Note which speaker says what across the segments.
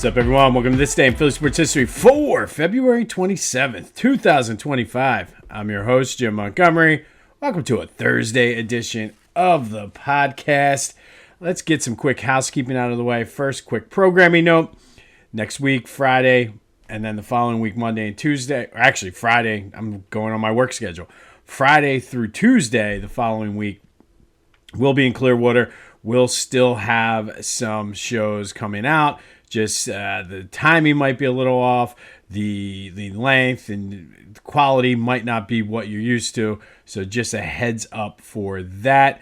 Speaker 1: What's up, everyone? Welcome to This Day in Philly Sports History for February 27th, 2025. I'm your host, Jim Montgomery. Welcome to a Thursday edition of the podcast. Let's get some quick housekeeping out of the way. First, quick programming note. Next week, Friday, and then the following week, Monday and Tuesday. Or actually, Friday. I'm going on my work schedule. Friday through Tuesday, the following week, we'll be in Clearwater. We'll still have some shows coming out. Just the timing might be a little off. The length and quality might not be what you're used to. So just a heads up for that.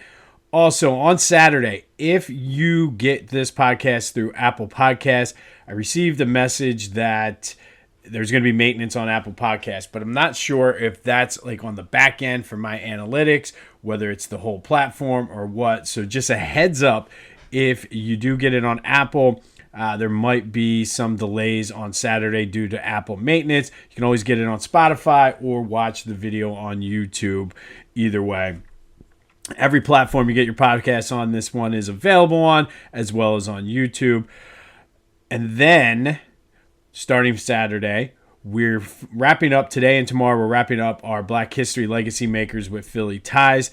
Speaker 1: Also, on Saturday, if you get this podcast through Apple Podcasts, I received a message that there's going to be maintenance on Apple Podcasts, but I'm not sure if that's like on the back end for my analytics, whether it's the whole platform or what. So just a heads up, if you do get it on Apple, there might be some delays on Saturday due to Apple maintenance. You can always get it on Spotify or watch the video on YouTube. Either way, every platform you get your podcast on, this one is available on, as well as on YouTube. And then, starting Saturday, we're wrapping up today and tomorrow. We're wrapping up our Black History Legacy Makers with Philly Ties.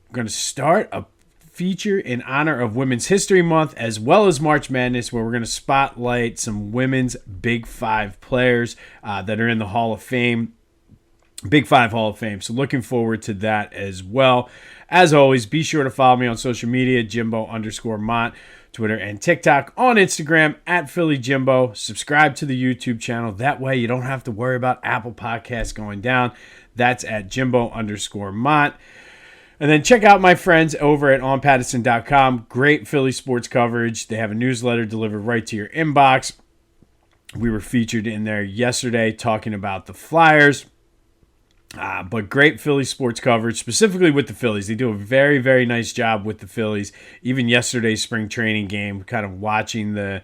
Speaker 1: We're going to start a feature in honor of Women's History Month, as well as March Madness, where we're going to spotlight some women's Big Five players that are in the Hall of Fame, Big Five Hall of Fame. So looking forward to that as well. As always, be sure to follow me on social media, Jimbo_Mont, Twitter and TikTok, on Instagram at Philly Jimbo. Subscribe to the YouTube channel. That way you don't have to worry about Apple Podcasts going down. That's at Jimbo_Mont. And then check out my friends over at onpattison.com. Great Philly sports coverage. They have a newsletter delivered right to your inbox. We were featured in there yesterday talking about the Flyers. But great Philly sports coverage, specifically with the Phillies. They do a very, very nice job with the Phillies. Even yesterday's spring training game, kind of watching the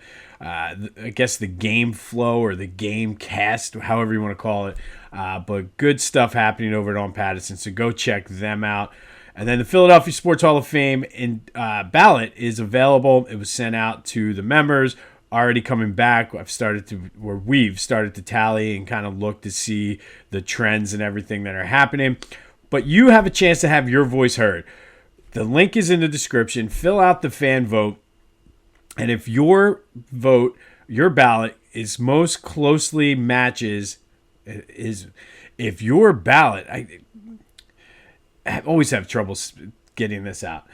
Speaker 1: game flow or the game cast, however you want to call it. But good stuff happening over at On Pattison, so go check them out. And then the Philadelphia Sports Hall of Fame ballot is available. It was sent out to the members. Already coming back. We've started to tally and kind of look to see the trends and everything that are happening. But you have a chance to have your voice heard. The link is in the description. Fill out the fan vote. And if your vote, your ballot is most closely matches, if your ballot, I always have trouble getting this out.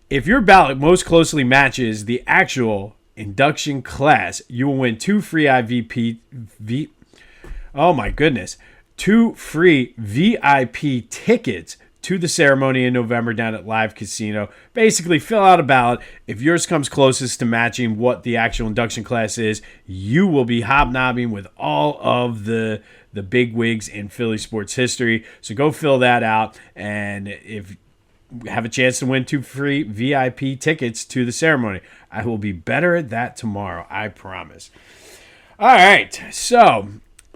Speaker 1: If your ballot most closely matches the actual induction class, you will win two free VIP tickets to the ceremony in November down at Live Casino. Basically, fill out a ballot. If yours comes closest to matching what the actual induction class is, you will be hobnobbing with all of the big wigs in Philly sports history. So go fill that out, and if you have a chance to win two free VIP tickets to the ceremony, I will be better at that tomorrow, I promise. All right, so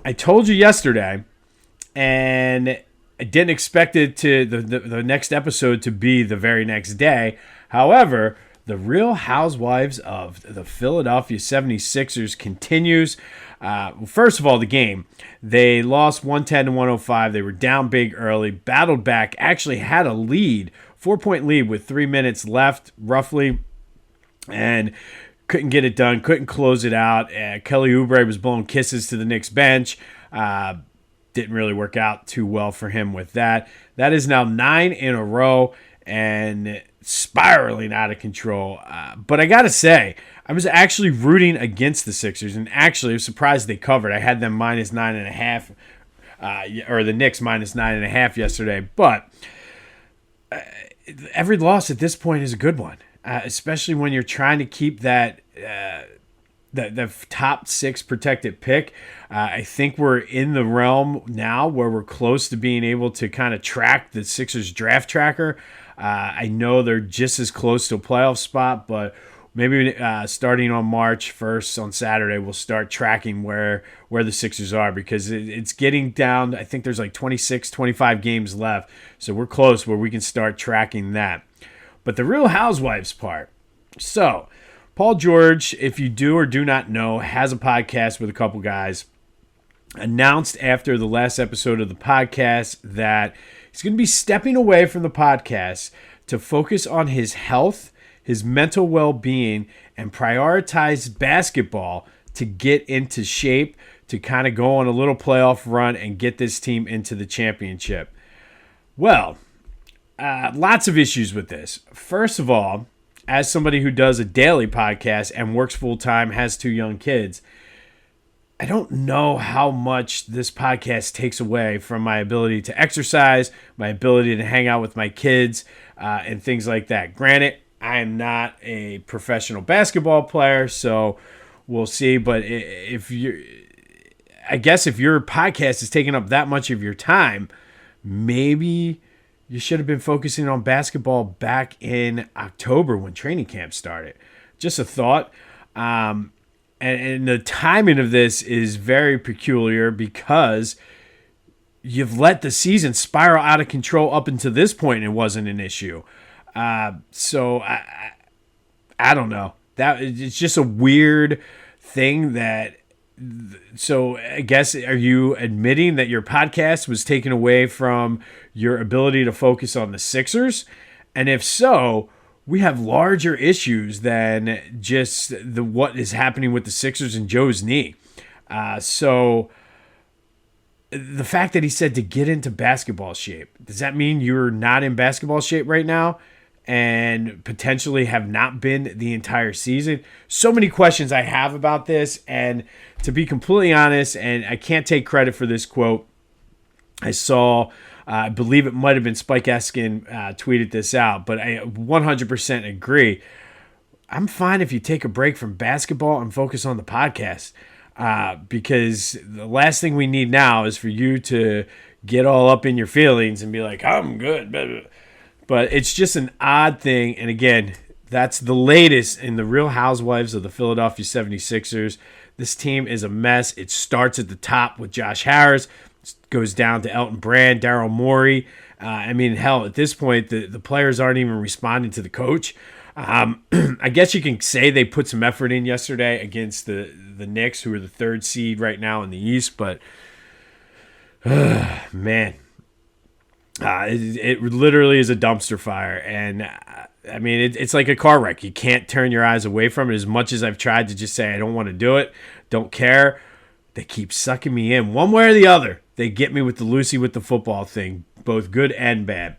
Speaker 1: I told you yesterday, and I didn't expect it to the next episode to be the very next day. However, the Real Housewives of the Philadelphia 76ers continues. First of all, the game. They lost 110 to 105. They were down big early, battled back, actually had a lead, 4-point lead with 3 minutes left, roughly, and couldn't get it done, couldn't close it out. Kelly Oubre was blowing kisses to the Knicks bench. Didn't really work out too well for him with that. That is now 9 in a row and spiraling out of control. But I got to say, I was actually rooting against the Sixers, and actually I was surprised they covered. I had them minus 9.5, or the Knicks minus 9.5 yesterday. But every loss at this point is a good one, especially when you're trying to keep that the top 6 protected pick. I think we're in the realm now where we're close to being able to kind of track the Sixers draft tracker. I know they're just as close to a playoff spot, but maybe starting on March 1st on Saturday, we'll start tracking where the Sixers are, because it's getting down. I think there's like 26, 25 games left. So we're close where we can start tracking that. But the Real Housewives part. So Paul George, if you do or do not know, has a podcast with a couple guys. Announced after the last episode of the podcast that he's going to be stepping away from the podcast to focus on his health, his mental well-being, and prioritize basketball to get into shape, to kind of go on a little playoff run and get this team into the championship. Well, lots of issues with this. First of all, as somebody who does a daily podcast and works full-time, has 2 young kids, I don't know how much this podcast takes away from my ability to exercise, my ability to hang out with my kids, and things like that. Granted, I am not a professional basketball player, so we'll see. But I guess if your podcast is taking up that much of your time, maybe you should have been focusing on basketball back in October when training camp started. Just a thought. And the timing of this is very peculiar because you've let the season spiral out of control up until this point and it wasn't an issue. So I don't know. It's just a weird thing that. So I guess, are you admitting that your podcast was taken away from your ability to focus on the Sixers? And if so, we have larger issues than just what is happening with the Sixers and Joe's knee. So the fact that he said to get into basketball shape, does that mean you're not in basketball shape right now and potentially have not been the entire season? So many questions I have about this. And to be completely honest, and I can't take credit for this quote, I saw, I believe it might have been Spike Eskin tweeted this out, but I 100% agree. I'm fine if you take a break from basketball and focus on the podcast, because the last thing we need now is for you to get all up in your feelings and be like, I'm good. But it's just an odd thing. And again, that's the latest in the Real Housewives of the Philadelphia 76ers. This team is a mess. It starts at the top with Josh Harris, goes down to Elton Brand, Daryl Morey. I mean, hell, at this point, the players aren't even responding to the coach. I guess you can say they put some effort in yesterday against the Knicks, who are the 3rd seed right now in the East. But, man, it literally is a dumpster fire. And, I mean, it's like a car wreck. You can't turn your eyes away from it. As much as I've tried to just say I don't want to do it, don't care, they keep sucking me in one way or the other. They get me with the Lucy with the football thing, both good and bad.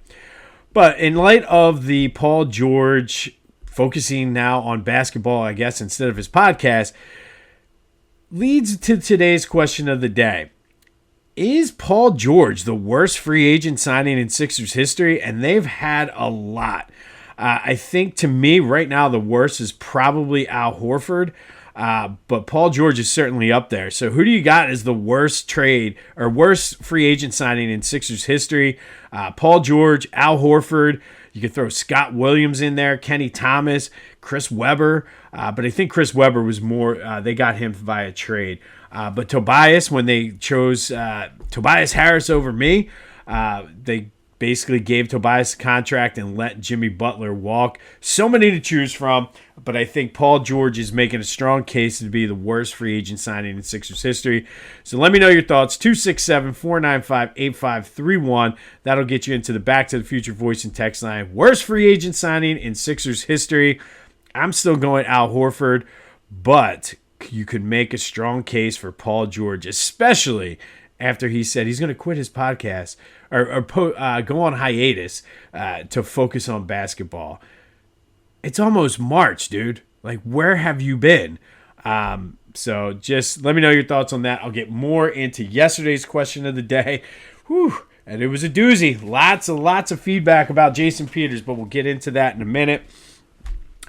Speaker 1: But in light of the Paul George focusing now on basketball, I guess, instead of his podcast, leads to today's question of the day. Is Paul George the worst free agent signing in Sixers history? And they've had a lot. I think, to me, right now, the worst is probably Al Horford. But Paul George is certainly up there. So who do you got as the worst trade or worst free agent signing in Sixers history? Paul George, Al Horford. You could throw Scott Williams in there, Kenny Thomas, Chris Webber. But I think Chris Webber was more, they got him via trade. But Tobias, when they chose Tobias Harris over me, they basically gave Tobias a contract and let Jimmy Butler walk. So many to choose from, but I think Paul George is making a strong case to be the worst free agent signing in Sixers history. So let me know your thoughts. 267-495-8531. That'll get you into the Back to the Future voice and text line. Worst free agent signing in Sixers history. I'm still going Al Horford, but you could make a strong case for Paul George, especially after he said he's going to quit his podcast or go on hiatus to focus on basketball. It's almost March, dude. Like, where have you been? So just let me know your thoughts on that. I'll get more into yesterday's question of the day. Whew, and it was a doozy. Lots of feedback about Jason Peters, but we'll get into that in a minute.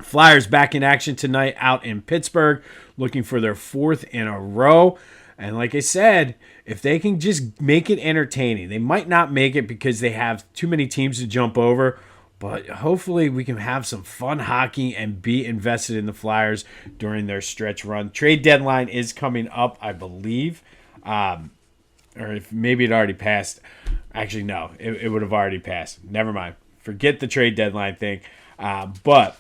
Speaker 1: Flyers back in action tonight out in Pittsburgh, looking for their 4th in a row. And like I said, if they can just make it entertaining, they might not make it because they have too many teams to jump over, but hopefully we can have some fun hockey and be invested in the Flyers during their stretch run. Trade deadline is coming up, I believe, or if maybe it already passed. Actually, no, it would have already passed. Never mind. Forget the trade deadline thing. But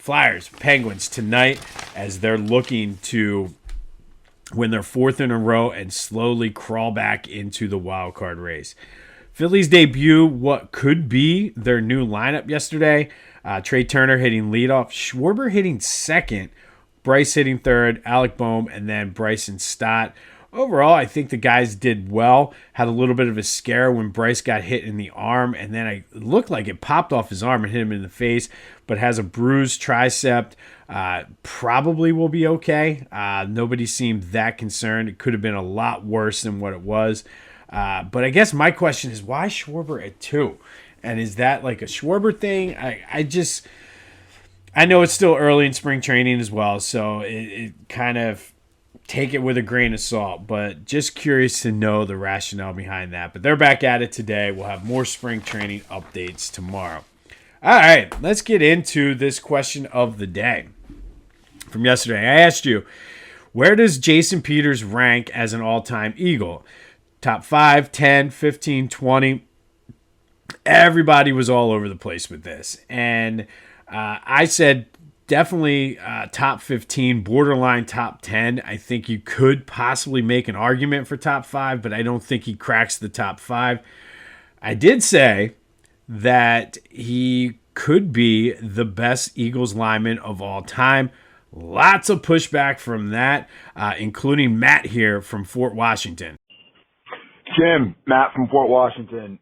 Speaker 1: Flyers, Penguins tonight as they're looking to win their 4th in a row and slowly crawl back into the wild card race. Phillies debut what could be their new lineup yesterday. Trey Turner hitting leadoff, Schwarber hitting second, Bryce hitting third, Alec Boehm, and then Bryson Stott. Overall, I think the guys did well. Had a little bit of a scare when Bryce got hit in the arm, and then it looked like it popped off his arm and hit him in the face, but has a bruised tricep. Probably will be okay. Nobody seemed that concerned. It could have been a lot worse than what it was. But I guess my question is, why Schwarber at 2? And is that like a Schwarber thing? I know it's still early in spring training as well, so it kind of take it with a grain of salt, but just curious to know the rationale behind that. But they're back at it today. We'll have more spring training updates tomorrow. All right, let's get into this question of the day. From yesterday, I asked you, where does Jason Peters rank as an all-time Eagle? Top 5, 10, 15, 20. Everybody was all over the place with this. And I said definitely top 15, borderline top 10. I think you could possibly make an argument for top 5, but I don't think he cracks the top 5. I did say that he could be the best Eagles lineman of all time. Lots of pushback from that, including Matt here from Fort Washington.
Speaker 2: Jim, Matt from Fort Washington.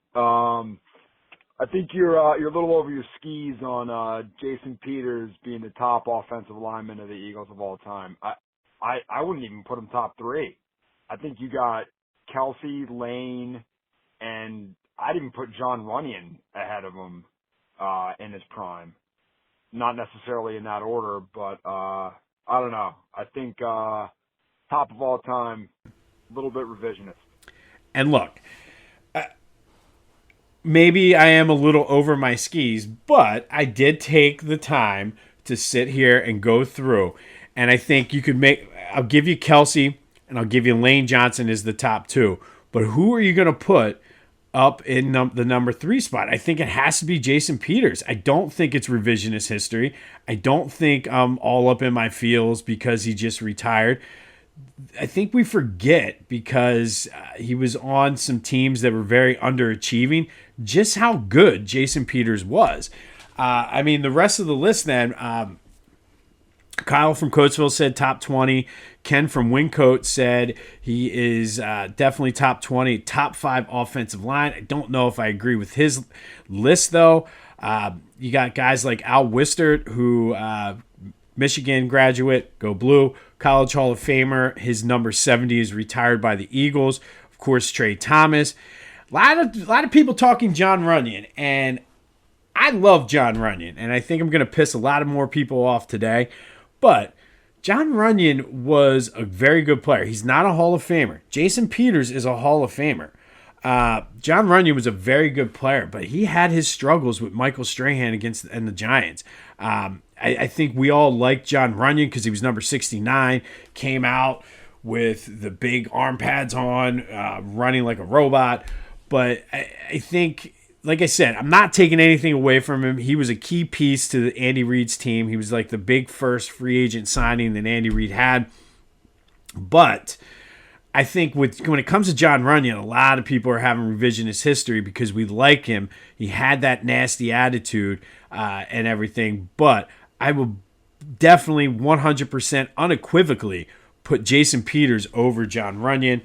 Speaker 2: I think you're a little over your skis on Jason Peters being the top offensive lineman of the Eagles of all time. I wouldn't even put him top 3. I think you got Kelsey, Lane, and I'd even put John Runyon ahead of him in his prime. Not necessarily in that order, but I don't know. I think top of all time, a little bit revisionist.
Speaker 1: And look, maybe I am a little over my skis, but I did take the time to sit here and go through. And I think you could I'll give you Kelsey and I'll give you Lane Johnson as the top 2. But who are you going to put up in the number 3 spot? I think it has to be Jason Peters. I don't think it's revisionist history. I don't think I'm all up in my feels because he just retired. I think we forget, because he was on some teams that were very underachieving, just how good Jason Peters was. I mean, the rest of the list then, Kyle from Coatesville said top 20. Ken from Wyncote said he is definitely top 20, top 5 offensive line. I don't know if I agree with his list, though. You got guys like Al Wistert, who Michigan graduate, go blue, College Hall of Famer. His number 70 is retired by the Eagles. Of course, Trey Thomas. A lot of people talking John Runyon, and I love John Runyon, and I think I'm going to piss a lot of more people off today. But John Runyon was a very good player. He's not a Hall of Famer. Jason Peters is a Hall of Famer. John Runyon was a very good player, but he had his struggles with Michael Strahan and the Giants. I think we all liked John Runyon because he was number 69, came out with the big arm pads on, running like a robot. But I think, like I said, I'm not taking anything away from him. He was a key piece to Andy Reid's team. He was like the big first free agent signing that Andy Reid had. But I think when it comes to John Runyon, a lot of people are having revisionist history because we like him. He had that nasty attitude and everything. But I will definitely 100% unequivocally put Jason Peters over John Runyon.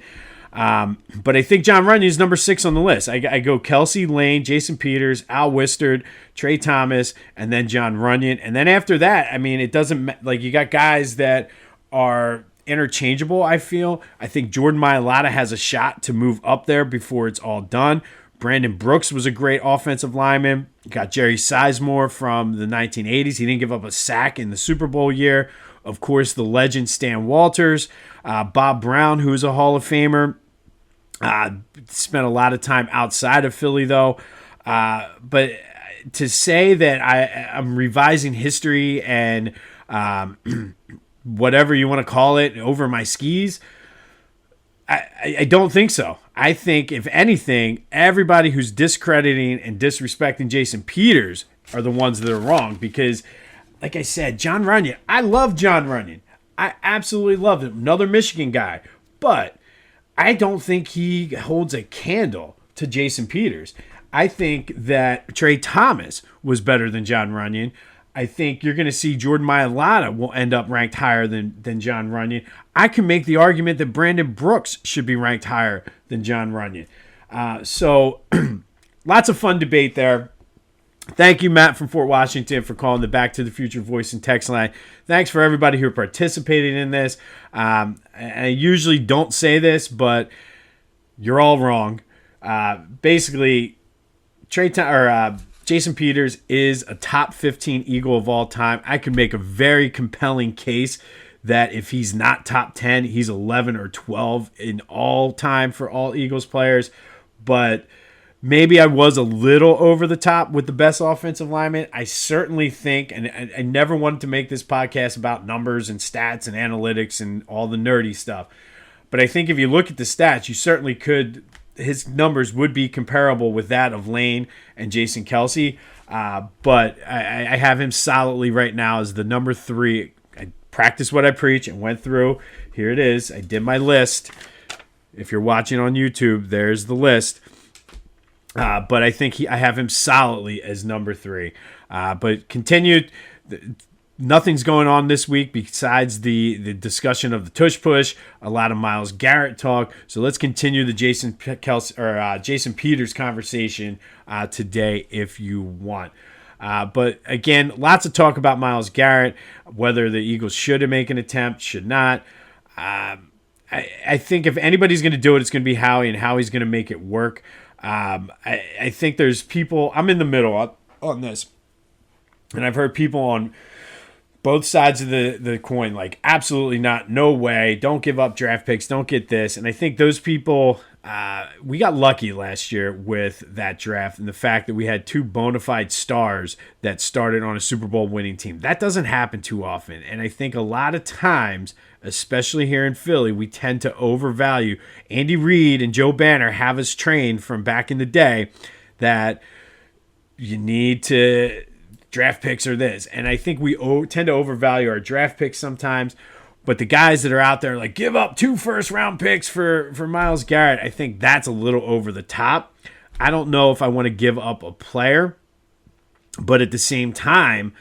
Speaker 1: But I think John Runyon is number 6 on the list. I go Kelsey, Lane, Jason Peters, Al Wistert, Trey Thomas, and then John Runyon. And then after that, I mean, it doesn't, like, you got guys that are interchangeable, I feel. I think Jordan Mailata has a shot to move up there before it's all done. Brandon Brooks was a great offensive lineman. You got Jerry Sizemore from the 1980s. He didn't give up a sack in the Super Bowl year. Of course, the legend Stan Walters. Bob Brown, who's a Hall of Famer. Spent a lot of time outside of Philly, though. But to say that I'm revising history and whatever you want to call it over my skis, I don't think so. I think, if anything, everybody who's discrediting and disrespecting Jason Peters are the ones that are wrong, because like I said, John Runyon. I love John Runyon. I absolutely love him. Another Michigan guy. But I don't think he holds a candle to Jason Peters. I think that Trey Thomas was better than John Runyon. I think you're going to see Jordan Mailata will end up ranked higher than John Runyon. I can make the argument that Brandon Brooks should be ranked higher than John Runyon. So lots of fun debate there. Thank you, Matt from Fort Washington, for calling the Back to the Future voice and text line. Thanks for everybody who participated in this. I usually don't say this, but you're all wrong. Basically, Jason Peters is a top 15 Eagle of all time. I could make a very compelling case that if he's not top 10, he's 11 or 12 in all time for all Eagles players. But maybe I was a little over the top with the best offensive lineman. I certainly think, and I never wanted to make this podcast about numbers and stats and analytics and all the nerdy stuff. But I think if you look at the stats, you certainly could. His numbers would be comparable with that of Lane and Jason Kelce. But I have him solidly right now as the number 3. I practiced what I preach and went through. Here it is. I did my list. If you're watching on YouTube, there's the list. But I think I have him solidly as number 3. But continued. Nothing's going on this week besides the discussion of the tush push, a lot of Myles Garrett talk. So let's continue the Jason Peters conversation today if you want. But again, lots of talk about Myles Garrett, whether the Eagles should make an attempt, should not. I think if anybody's going to do it, it's going to be Howie, and Howie's going to make it work. I think there's people, I'm in the middle on this, and I've heard people on both sides of the coin, like, absolutely not, no way, don't give up draft picks, don't get this. And I think those people, we got lucky last year with that draft and the fact that we had 2 bona fide stars that started on a Super Bowl winning team. That doesn't happen too often. And I think a lot of times, especially here in Philly, we tend to overvalue. Andy Reid and Joe Banner have us trained from back in the day that you need to draft picks or this. And I think we tend to overvalue our draft picks sometimes. But the guys that are out there like, give up 2 first-round picks for Myles Garrett, I think that's a little over the top. I don't know if I want to give up a player. But at the same time,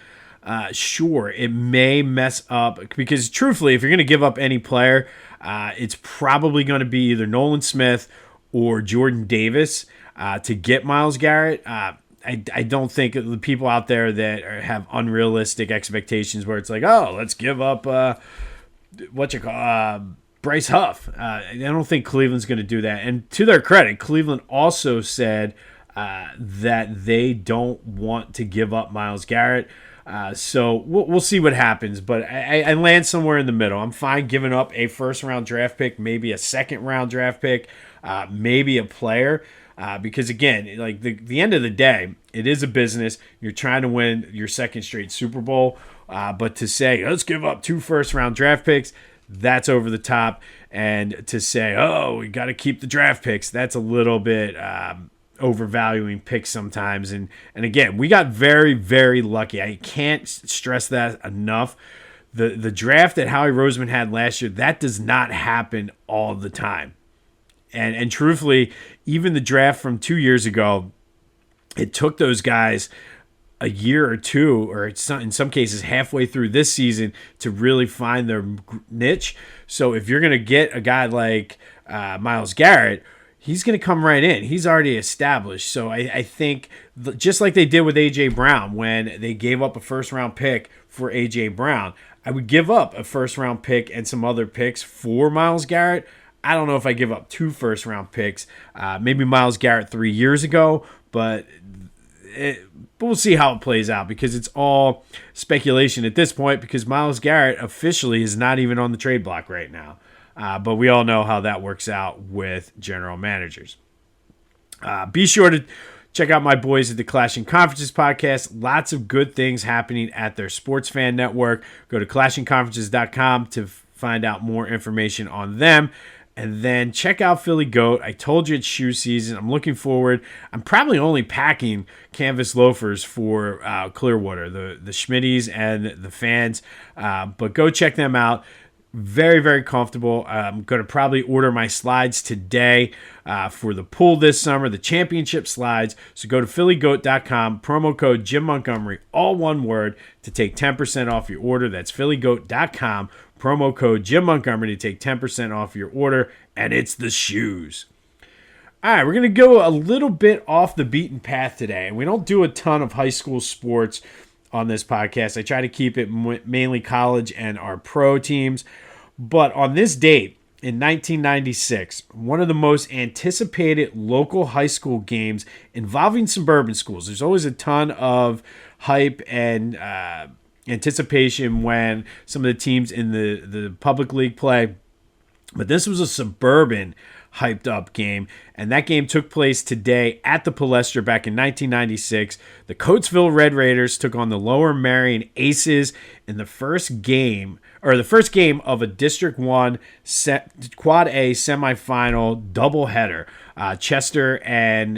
Speaker 1: sure, it may mess up. Because truthfully, if you're going to give up any player, it's probably going to be either Nolan Smith or Jordan Davis to get Myles Garrett. I don't think the people out there that have unrealistic expectations where it's like, oh, let's give up Bryce Huff. I don't think Cleveland's going to do that. And to their credit, Cleveland also said that they don't want to give up Myles Garrett. So we'll see what happens. But I land somewhere in the middle. I'm fine giving up a first-round draft pick, maybe a second-round draft pick, maybe a player. Because again, like the end of the day, it is a business. You're trying to win your second straight Super Bowl. But to say, let's give up 2 first-round draft picks, that's over the top. And to say, oh, we got to keep the draft picks, that's a little bit overvaluing picks sometimes. And again, we got very, very lucky. I can't stress that enough. The draft that Howie Roseman had last year, that does not happen all the time. And truthfully, even the draft from 2 years ago, it took those guys a year or two, or in some cases halfway through this season, to really find their niche. So if you're going to get a guy like Myles Garrett, he's going to come right in. He's already established. So I think just like they did with A.J. Brown when they gave up a first-round pick for A.J. Brown, I would give up a first-round pick and some other picks for Myles Garrett. I don't know if I give up 2 first-round picks. Maybe Myles Garrett 3 years ago, but we'll see how it plays out because it's all speculation at this point because Myles Garrett officially is not even on the trade block right now. But we all know how that works out with general managers. Be sure to check out my boys at the Clashing Conferences podcast. Lots of good things happening at their sports fan network. Go to clashingconferences.com to find out more information on them. And then check out Philly Goat. I told you it's shoe season. I'm looking forward. I'm probably only packing canvas loafers for Clearwater, the Schmitties and the fans. But go check them out. Very, very comfortable. I'm going to probably order my slides today for the pool this summer, the championship slides. So go to phillygoat.com, promo code Jim Montgomery, all one word, to take 10% off your order. That's phillygoat.com, promo code Jim Montgomery to take 10% off your order, and it's the shoes. All right, we're going to go a little bit off the beaten path today, and we don't do a ton of high school sports on this podcast. I try to keep it mainly college and our pro teams. But on this date in 1996, one of the most anticipated local high school games involving suburban schools. There's always a ton of hype and anticipation when some of the teams in the public league play. But this was a suburban hyped up game, and that game took place today at the Palestra back in 1996. The Coatesville Red Raiders took on the Lower Merion Aces in the first game of a District 1 Quad A semifinal doubleheader. Chester and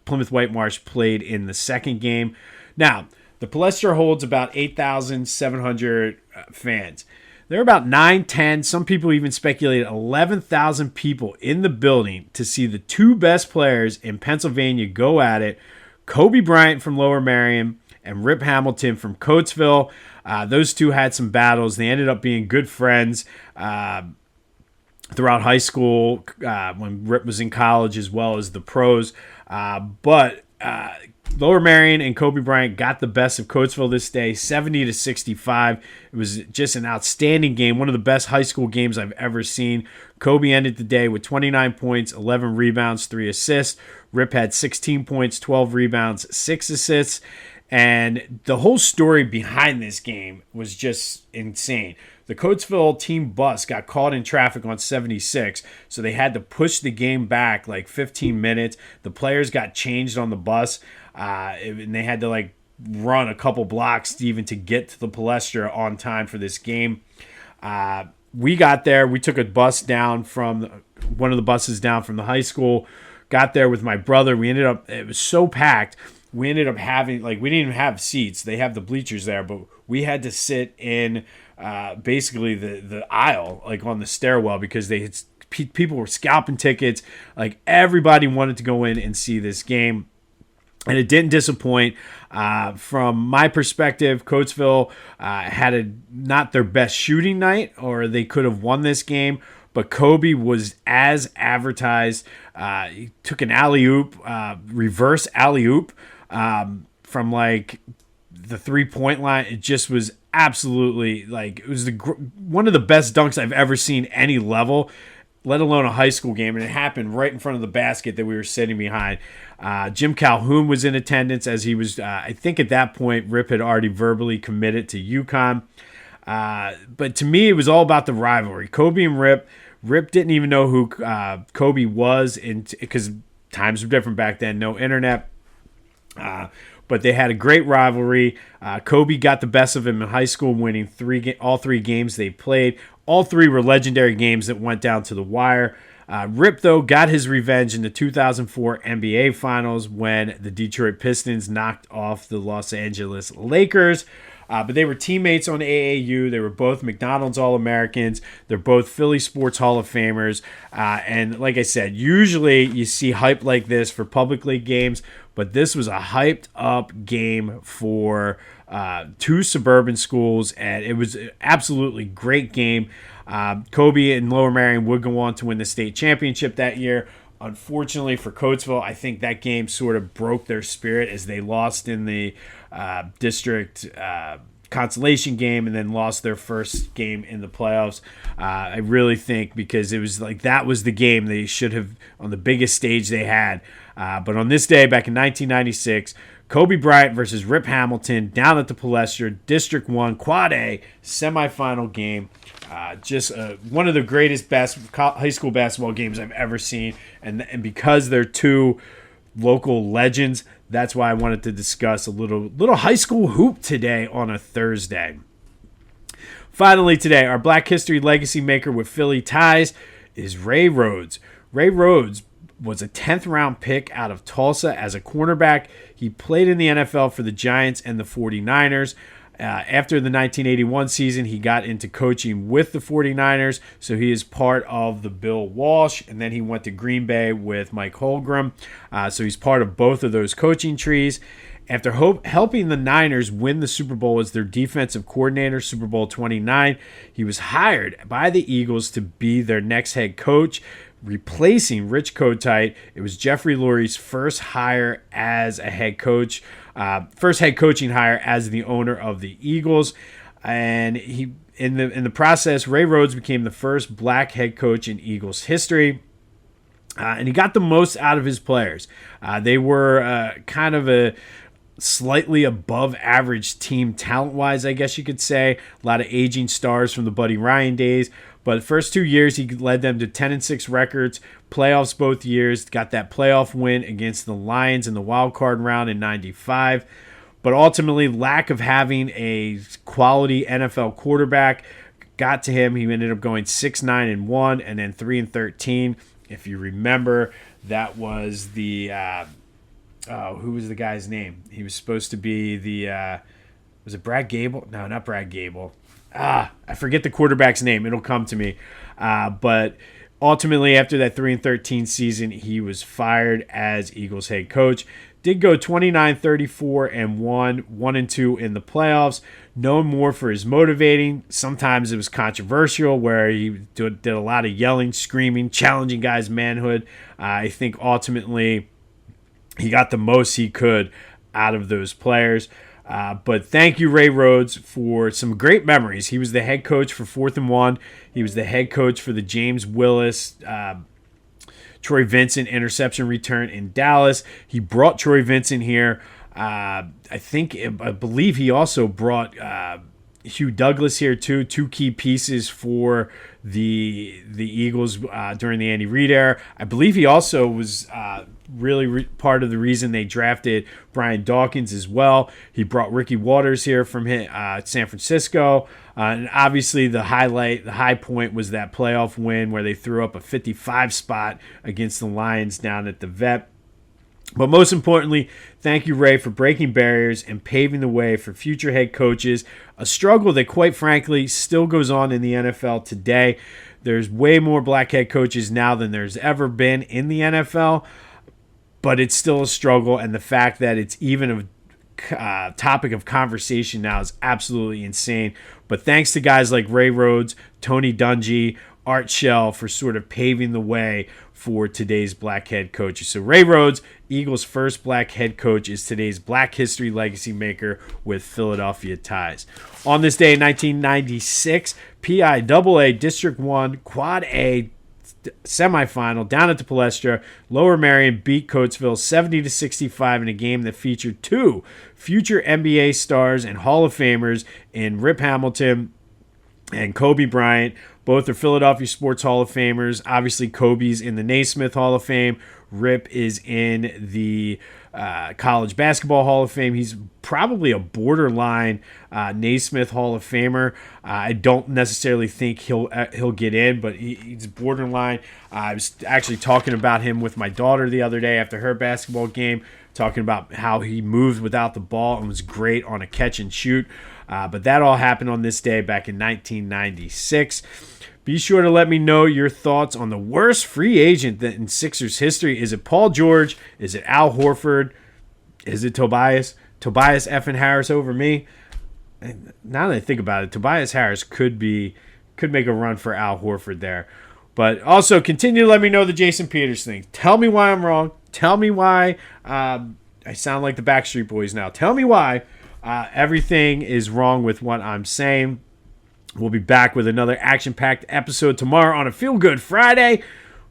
Speaker 1: Plymouth Whitemarsh played in the second game. Now, the Palestra holds about 8,700 fans. There are about 9, 10, some people even speculated 11,000 people in the building to see the two best players in Pennsylvania go at it, Kobe Bryant from Lower Merion and Rip Hamilton from Coatesville. Those two had some battles. They ended up being good friends throughout high school when Rip was in college as well as the pros. But Lower Merion and Kobe Bryant got the best of Coatesville this day, 70-65. It was just an outstanding game, one of the best high school games I've ever seen. Kobe ended the day with 29 points, 11 rebounds, 3 assists. Rip had 16 points, 12 rebounds, 6 assists. And the whole story behind this game was just insane. The Coatesville team bus got caught in traffic on 76, so they had to push the game back like 15 minutes. The players got changed on the bus, and they had to run a couple blocks even to get to the Palestra on time for this game. We got there. We took a bus down from one of the buses down from the high school. Got there with my brother. It was so packed. We ended up having, we didn't even have seats. They have the bleachers there, but we had to sit in basically the aisle, on the stairwell, because people were scalping tickets. Everybody wanted to go in and see this game. And it didn't disappoint. From my perspective, Coatesville had not their best shooting night, or they could have won this game. But Kobe was as advertised. He took an alley-oop, reverse alley-oop from the three-point line. It just was absolutely it was one of the best dunks I've ever seen any level, let alone a high school game. And it happened right in front of the basket that we were sitting behind. Jim Calhoun was in attendance, as he was, I think at that point, Rip had already verbally committed to UConn. But to me, it was all about the rivalry. Kobe and Rip. Rip didn't even know who Kobe was, because times were different back then, no internet. But they had a great rivalry. Kobe got the best of him in high school, winning all three games they played. All three were legendary games that went down to the wire. Rip, though, got his revenge in the 2004 NBA Finals when the Detroit Pistons knocked off the Los Angeles Lakers. But they were teammates on AAU. They were both McDonald's All-Americans. They're both Philly Sports Hall of Famers. And like I said, usually you see hype like this for public league games, but this was a hyped-up game for two suburban schools, and it was an absolutely great game. Kobe and Lower Merion would go on to win the state championship that year. Unfortunately for Coatesville, I think that game sort of broke their spirit as they lost in the district consolation game and then lost their first game in the playoffs. I really think because it was that was the game they should have on the biggest stage they had. But on this day back in 1996, Kobe Bryant versus Rip Hamilton down at the Palestra, District 1 Quad A semifinal game. Just one of the greatest high school basketball games I've ever seen. And because they're two local legends, that's why I wanted to discuss a little high school hoop today on a Thursday. Finally today, our Black History Legacy Maker with Philly ties is Ray Rhodes. Ray Rhodes was a 10th round pick out of Tulsa as a cornerback. He played in the NFL for the Giants and the 49ers. After the 1981 season, he got into coaching with the 49ers, so he is part of the Bill Walsh, and then he went to Green Bay with Mike Holmgren, so he's part of both of those coaching trees. After helping the Niners win the Super Bowl as their defensive coordinator, Super Bowl 29, he was hired by the Eagles to be their next head coach, replacing Rich Kotite. It was Jeffrey Lurie's first hire as a head coach, first head coaching hire as the owner of the Eagles. And he in the process, Ray Rhodes became the first black head coach in Eagles history. And he got the most out of his players. They were kind of a slightly above average team talent-wise, I guess you could say. A lot of aging stars from the Buddy Ryan days. But the first 2 years, he led them to 10-6 records, playoffs both years, got that playoff win against the Lions in the wild card round in 95. But ultimately, lack of having a quality NFL quarterback got to him. He ended up going 6-9-1 and then 3-13. If you remember, that was the who was the guy's name? He was supposed to be the was it Brad Gable? No, not Brad Gable. I forget the quarterback's name. It'll come to me. But ultimately, after that 3-13 season, he was fired as Eagles head coach. Did go 29-34-1, 1-2 in the playoffs. Known more for his motivating. Sometimes it was controversial, where he did a lot of yelling, screaming, challenging guys' manhood. I think ultimately he got the most he could out of those players. But thank you, Ray Rhodes, for some great memories. He was the head coach for 4th and 1. He was the head coach for the James Willis, Troy Vincent interception return in Dallas. He brought Troy Vincent here. I believe he also brought Hugh Douglas here too. Two key pieces for the Eagles during the Andy Reid era. I believe he also was really part of the reason they drafted Brian Dawkins as well. He brought Ricky Waters here from San Francisco. And obviously the high point was that playoff win where they threw up a 55 spot against the Lions down at the Vet. But most importantly, thank you, Ray, for breaking barriers and paving the way for future head coaches, a struggle that, quite frankly, still goes on in the NFL today. There's way more black head coaches now than there's ever been in the NFL, but it's still a struggle, and the fact that it's even a topic of conversation now is absolutely insane. But thanks to guys like Ray Rhodes, Tony Dungy, Art Shell for sort of paving the way for today's black head coaches. So Ray Rhodes, Eagles' first black head coach, is today's Black History legacy maker with Philadelphia ties. On this day in 1996, PIAA District 1 Quad A semifinal down at the Palestra, Lower Merion beat Coatesville 70-65 in a game that featured two future NBA stars and Hall of Famers in Rip Hamilton and Kobe Bryant. Both are Philadelphia Sports Hall of Famers. Obviously, Kobe's in the Naismith Hall of Fame. Rip is in the College Basketball Hall of Fame. He's probably a borderline Naismith Hall of Famer. I don't necessarily think he'll get in, but he's borderline. I was actually talking about him with my daughter the other day after her basketball game, talking about how he moved without the ball and was great on a catch and shoot. But that all happened on this day back in 1996. Be sure to let me know your thoughts on the worst free agent in Sixers history. Is it Paul George? Is it Al Horford? Is it Tobias? Tobias effing Harris over me? And now that I think about it, Tobias Harris could make a run for Al Horford there. But also continue to let me know the Jason Peters thing. Tell me why I'm wrong. Tell me why I sound like the Backstreet Boys now. Tell me why everything is wrong with what I'm saying. We'll be back with another action-packed episode tomorrow on a Feel Good Friday.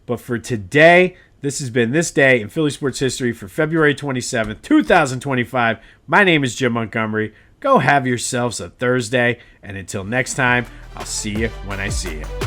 Speaker 1: But for today, this has been This Day in Philly Sports History for February 27th, 2025. My name is Jim Montgomery. Go have yourselves a Thursday. And until next time, I'll see you when I see you.